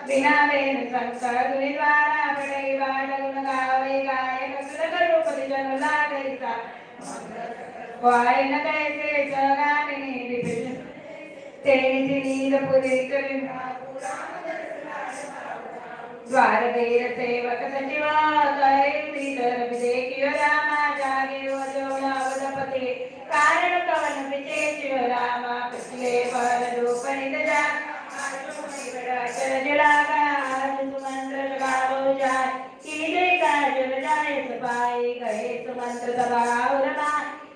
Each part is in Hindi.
बिना बेन संकर द्वारा पढ़े बाल गुण गावे गायक सुरकर रूपति जन लागैसा वाय न कैसे जगाने विपिन तेरी नींद पूरी करी द्वार वीर सेवक सचिवा कहे भीतर देखियो रामा जागे जोड़ा वदपति कारण कवन विचेष्यो रामा पिछले पर रूप निज जा जलागा सुमंत्र जगाओ जाय कीजे का जल जाए सपाई कहे सुमंत्र दबाओ रमा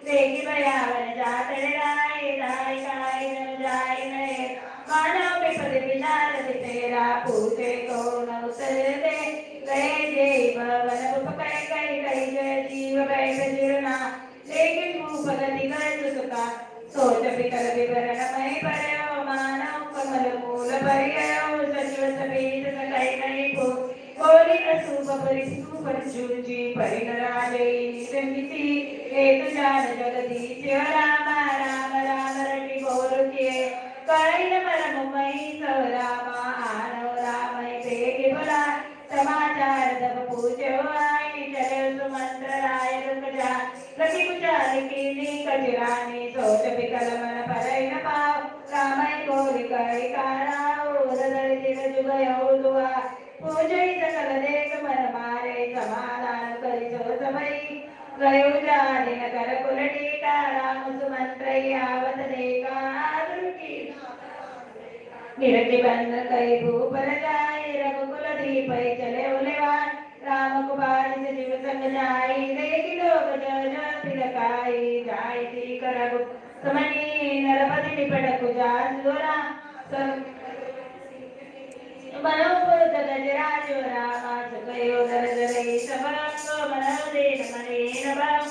देखी भयावन जाते राय राय काय न जाय नए मानव विपद विचार तेरा पूछे को न उत्तर दे गए जय भवन उपकर कई कई जय जीव बैठ जिरना लेकिन भूपगति कर सुखा सोच विकल विवरण मय पड़ो मानव कमल मूल परियो सचिव समेत सकई नहीं को कोरी असूप परिसूप चूची परिणराजे निमिति एक जान जगदीश राम राम राम रटि बोल के कैन परम मई सब रामा आनव राम के बोला समाचार दब पूछो आई चले सुमंत्र राय रुकजा लकी कुचार की नी कजरानी सोच विकल मन परई न पाव रामय कोरि कई काराओ उदर दिल जुगयो दुआ पूजई सकल देख मन मारे समाधान करि सो सबई गयो जाने न कर कुल टीका राम सुमंत्र आवत देखा आदुकी निरति बंद कई भूपर जाए रघुकुल दीप चले उलेवान राम कुमार से जीव संग जाई देखी लोग जय जय तिलकाई जाई ती करगु समनी नरपति निपट कुजा सुरा मनोपुर गजराज रामा सुखयो दरजरई सबरंगो मनोदेन मनेन बरं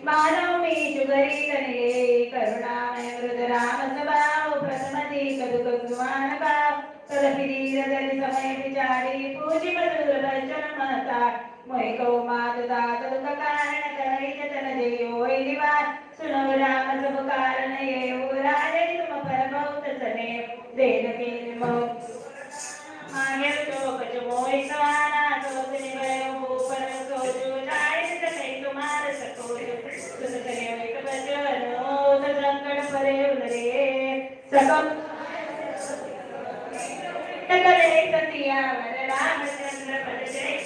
मानव में जुगरी कनिये करुणामय मृद राम सभाओ प्रथमति कदुक गुमान भाव तदपि धीर दल समय विचारी पूजी मधुर वचन महता मोहि कौ मात दात दुख कारण कहि जतन जयो निवार सुनो राम सब कारण ये राजे तुम पर बहुत सने देन के मो मांगे तो कछ मोहि सवाना तो तिनि भयो ऊपर सोचो जाय सके तुम्हार सकोयो सुन करे एक बचनो त संकट परे उलरे सकम करे सतिया वर रामचंद्र पद जय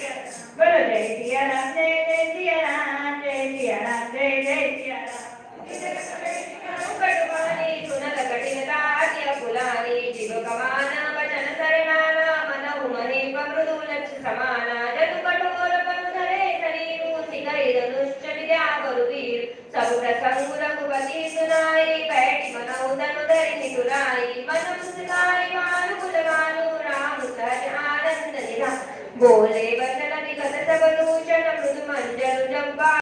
बोलो जय सिया राम जय सिया राम जय सिया राम जय सिया राम कटवानी सुनत कठिनता किया फुलानी जीव कमाना वचन सरनाना मन हुमनी मृदु लक्ष समाना जतु कठोर पनु धरे शरीर सिगई धनुष्य विद्या गुरुवीर सब प्रसंग रघुपति सुनाई बैठ मन उदन धरि निठुराई मन मुस्काई मानु कुलवानु राम सज आनंद निधा बोले वचन विगत सब दूषण मृदु मंजर जंबा